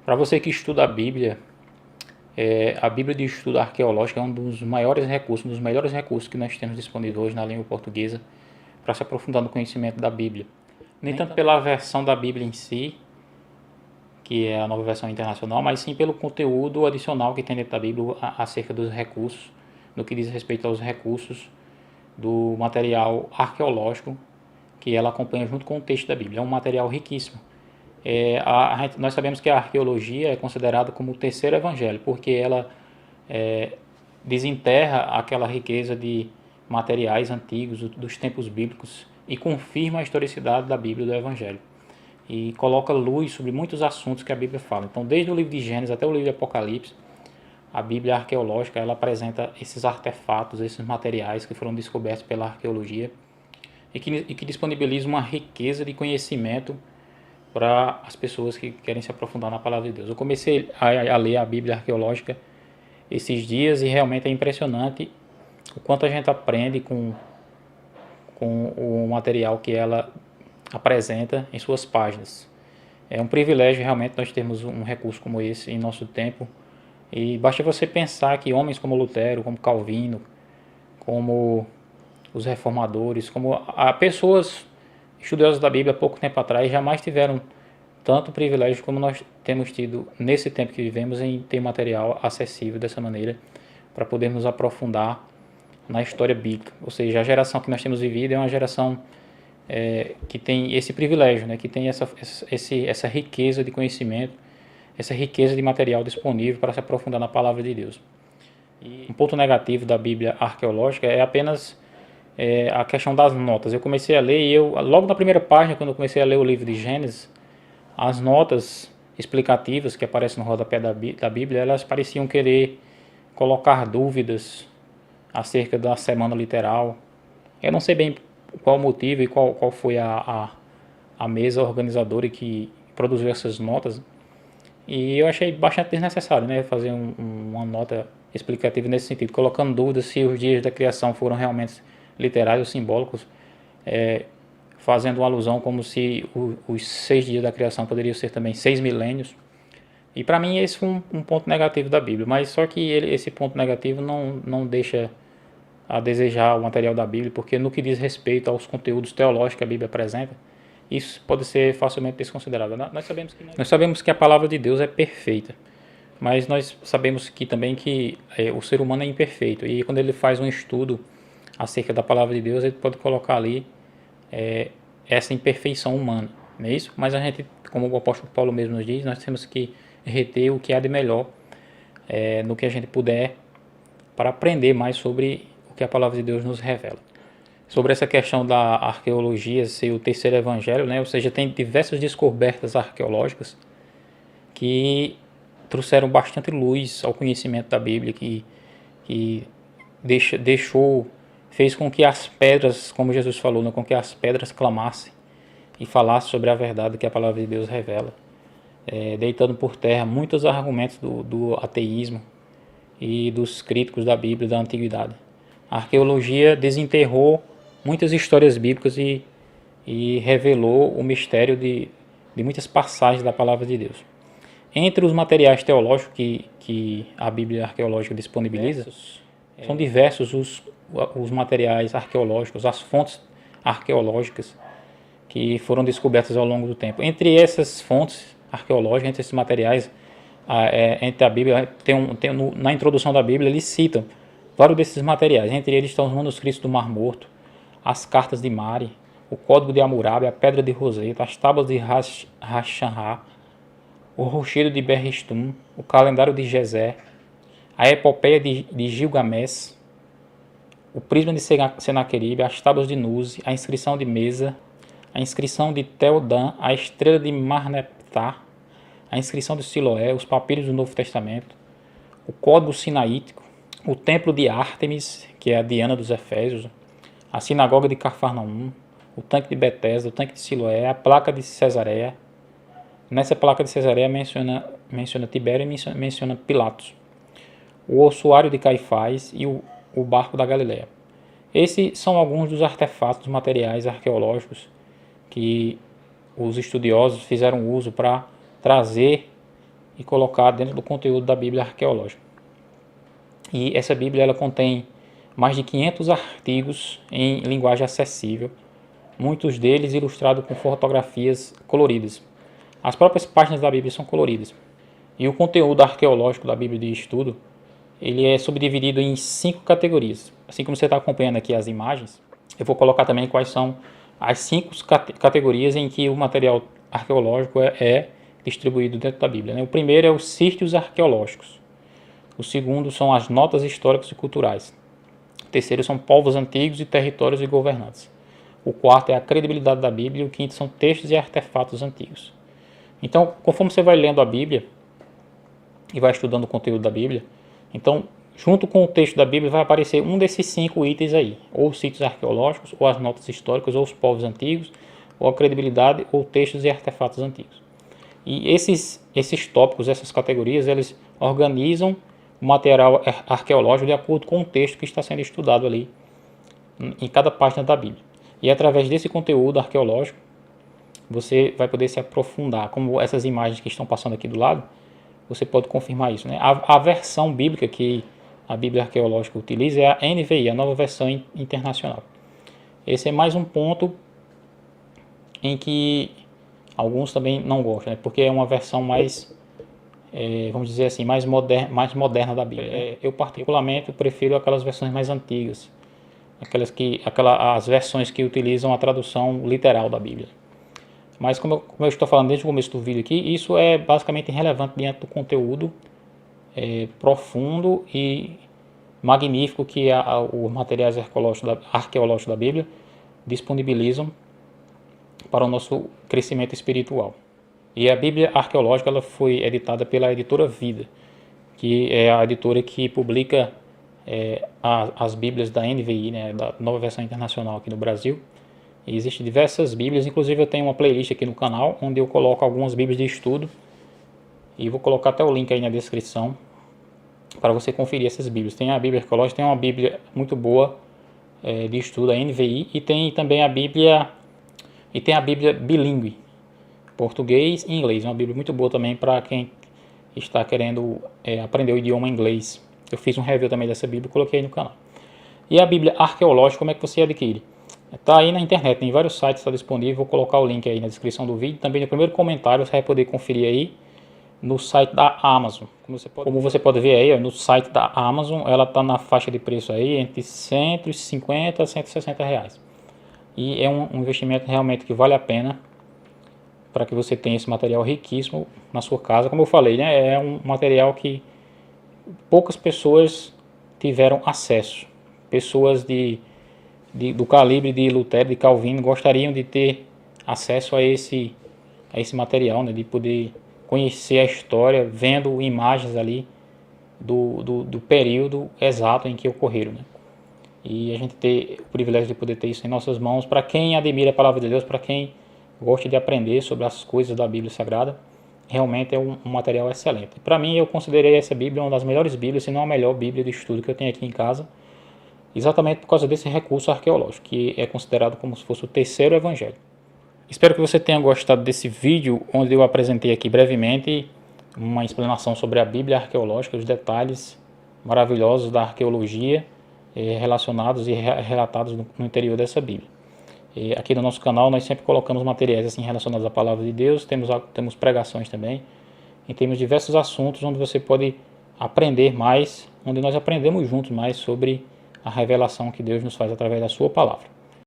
Para você que estuda a Bíblia de Estudo Arqueológico é um dos maiores recursos, um dos melhores recursos que nós temos disponível hoje na língua portuguesa para se aprofundar no conhecimento da Bíblia. Nem tanto pela versão da Bíblia em si, que é a nova versão internacional, mas sim pelo conteúdo adicional que tem dentro da Bíblia acerca dos recursos, no que diz respeito aos recursos do material arqueológico que ela acompanha junto com o texto da Bíblia. É um material riquíssimo. Nós sabemos que a arqueologia é considerada como o terceiro evangelho, porque ela desenterra aquela riqueza de materiais antigos dos tempos bíblicos e confirma a historicidade da Bíblia e do Evangelho. E coloca luz sobre muitos assuntos que a Bíblia fala. Então, desde o livro de Gênesis até o livro de Apocalipse, a Bíblia arqueológica ela apresenta esses artefatos, esses materiais que foram descobertos pela arqueologia e que disponibiliza uma riqueza de conhecimento para as pessoas que querem se aprofundar na palavra de Deus. Eu comecei a ler a Bíblia arqueológica esses dias e realmente é impressionante o quanto a gente aprende com o material que ela apresenta em suas páginas. É um privilégio realmente nós termos um recurso como esse em nosso tempo. E basta você pensar que homens como Lutero, como Calvino, como os reformadores, como pessoas estudiosas da Bíblia há pouco tempo atrás jamais tiveram tanto privilégio como nós temos tido nesse tempo que vivemos em ter material acessível dessa maneira para podermos aprofundar na história bíblica. Ou seja, a geração que nós temos vivido é uma geração que tem esse privilégio, né? Que tem essa riqueza de conhecimento, essa riqueza de material disponível para se aprofundar na palavra de Deus. E um ponto negativo da Bíblia arqueológica é apenas a questão das notas. Eu comecei a ler e logo na primeira página, quando eu comecei a ler o livro de Gênesis, as notas explicativas que aparecem no rodapé da Bíblia, elas pareciam querer colocar dúvidas acerca da semana literal. Eu não sei bem qual o motivo e qual foi a mesa organizadora que produziu essas notas. E eu achei bastante desnecessário, né, fazer uma nota explicativa nesse sentido, colocando dúvidas se os dias da criação foram realmente literais ou simbólicos, fazendo uma alusão como se os 6 dias da criação poderiam ser também 6 milênios. E para mim esse foi um ponto negativo da Bíblia, mas só que esse ponto negativo não deixa a desejar o material da Bíblia, porque no que diz respeito aos conteúdos teológicos que a Bíblia apresenta, isso pode ser facilmente desconsiderado. Nós sabemos que a palavra de Deus é perfeita, mas nós sabemos que também que o ser humano é imperfeito, e quando ele faz um estudo acerca da palavra de Deus, ele pode colocar ali essa imperfeição humana, não é isso? Mas a gente, como o apóstolo Paulo mesmo nos diz, nós temos que reter o que há de melhor no que a gente puder para aprender mais sobre o que a palavra de Deus nos revela. Sobre essa questão da arqueologia ser o terceiro evangelho, né? Ou seja, tem diversas descobertas arqueológicas que trouxeram bastante luz ao conhecimento da Bíblia, que fez com que as pedras, como Jesus falou, né? Com que as pedras clamassem e falassem sobre a verdade que a palavra de Deus revela, deitando por terra muitos argumentos do ateísmo e dos críticos da Bíblia da antiguidade. A arqueologia desenterrou muitas histórias bíblicas e revelou o mistério de muitas passagens da palavra de Deus. Entre os materiais teológicos que a Bíblia arqueológica disponibiliza, são diversos os materiais arqueológicos, as fontes arqueológicas que foram descobertas ao longo do tempo. Entre essas fontes arqueológicas, entre esses materiais, entre a Bíblia, na introdução da Bíblia, eles citam vários desses materiais. Entre eles estão os manuscritos do Mar Morto, as cartas de Mari, o Código de Hammurabi, a Pedra de Roseta, as tábuas de Rashanra, o Rochedo de Berristum, o Calendário de Gezer, a Epopeia de Gilgamesh, o Prisma de Senaqueribe, as tábuas de Nuzi, a inscrição de Mesa, a inscrição de Tel-Dan, a estrela de Marneptah, a inscrição de Siloé, os papiros do Novo Testamento, o Código Sinaítico, o Templo de Ártemis, que é a Diana dos Efésios, a Sinagoga de Cafarnaum, o Tanque de Betesda, o Tanque de Siloé, a Placa de Cesareia. Nessa Placa de Cesareia menciona Tibério e menciona Pilatos, o Ossuário de Caifás e o Barco da Galileia. Esses são alguns dos artefatos materiais arqueológicos que os estudiosos fizeram uso para trazer e colocar dentro do conteúdo da Bíblia arqueológica. E essa Bíblia ela contém mais de 500 artigos em linguagem acessível, muitos deles ilustrados com fotografias coloridas. As próprias páginas da Bíblia são coloridas. E o conteúdo arqueológico da Bíblia de estudo, ele é subdividido em 5 categorias. Assim como você está acompanhando aqui as imagens, eu vou colocar também quais são as 5 categorias em que o material arqueológico é distribuído dentro da Bíblia. O primeiro é os sítios arqueológicos. O segundo são as notas históricas e culturais. O terceiro são povos antigos e territórios e governantes. O quarto é a credibilidade da Bíblia. E o quinto são textos e artefatos antigos. Então, conforme você vai lendo a Bíblia e vai estudando o conteúdo da Bíblia, então, junto com o texto da Bíblia vai aparecer um desses 5 itens aí, ou os sítios arqueológicos, ou as notas históricas, ou os povos antigos, ou a credibilidade, ou textos e artefatos antigos. E esses tópicos, essas categorias, eles organizam o material arqueológico de acordo com o texto que está sendo estudado ali em cada página da Bíblia. E através desse conteúdo arqueológico, você vai poder se aprofundar, como essas imagens que estão passando aqui do lado, você pode confirmar isso, né? A versão bíblica que a Bíblia arqueológica utiliza é a NVI, a Nova Versão Internacional. Esse é mais um ponto em que alguns também não gostam, né? Porque é uma versão mais, vamos dizer assim, mais moderna da Bíblia. Eu particularmente prefiro aquelas versões mais antigas, as versões que utilizam a tradução literal da Bíblia. Mas como eu estou falando desde o começo do vídeo aqui, isso é basicamente irrelevante diante do conteúdo profundo e magnífico que os materiais arqueológicos da Bíblia disponibilizam para o nosso crescimento espiritual. E a Bíblia arqueológica ela foi editada pela editora Vida, que é a editora que publica as Bíblias da NVI, né, da Nova Versão Internacional aqui no Brasil. E existem diversas Bíblias, inclusive eu tenho uma playlist aqui no canal onde eu coloco algumas Bíblias de estudo e vou colocar até o link aí na descrição para você conferir essas Bíblias. Tem a Bíblia arqueológica, tem uma Bíblia muito boa de estudo, a NVI, e tem também a Bíblia bilíngue, português e inglês, uma Bíblia muito boa também para quem está querendo aprender o idioma inglês. Eu fiz um review também dessa Bíblia e coloquei aí no canal. E a Bíblia arqueológica, como é que você adquire? Está aí na internet, tem vários sites, está disponível, vou colocar o link aí na descrição do vídeo. Também no primeiro comentário você vai poder conferir aí no site da Amazon. Como você pode ver aí, no site da Amazon, ela está na faixa de preço aí entre 150 a 160 reais. E é um investimento realmente que vale a pena para que você tenha esse material riquíssimo na sua casa. Como eu falei, né, é um material que poucas pessoas tiveram acesso. Pessoas do calibre de Lutero, de Calvino, gostariam de ter acesso a esse material, né, de poder conhecer a história, vendo imagens ali do período exato em que ocorreram, né? E a gente ter o privilégio de poder ter isso em nossas mãos, para quem admira a palavra de Deus, para quem gosta de aprender sobre as coisas da Bíblia Sagrada, realmente é um material excelente. Para mim, eu considerei essa Bíblia uma das melhores Bíblias, se não a melhor Bíblia de estudo que eu tenho aqui em casa, exatamente por causa desse recurso arqueológico, que é considerado como se fosse o terceiro evangelho. Espero que você tenha gostado desse vídeo, onde eu apresentei aqui brevemente uma explanação sobre a Bíblia arqueológica, os detalhes maravilhosos da arqueologia relacionados e relatados no interior dessa Bíblia. Aqui no nosso canal nós sempre colocamos materiais assim relacionados à palavra de Deus, temos pregações também, e temos diversos assuntos onde você pode aprender mais, onde nós aprendemos juntos mais sobre a revelação que Deus nos faz através da sua palavra.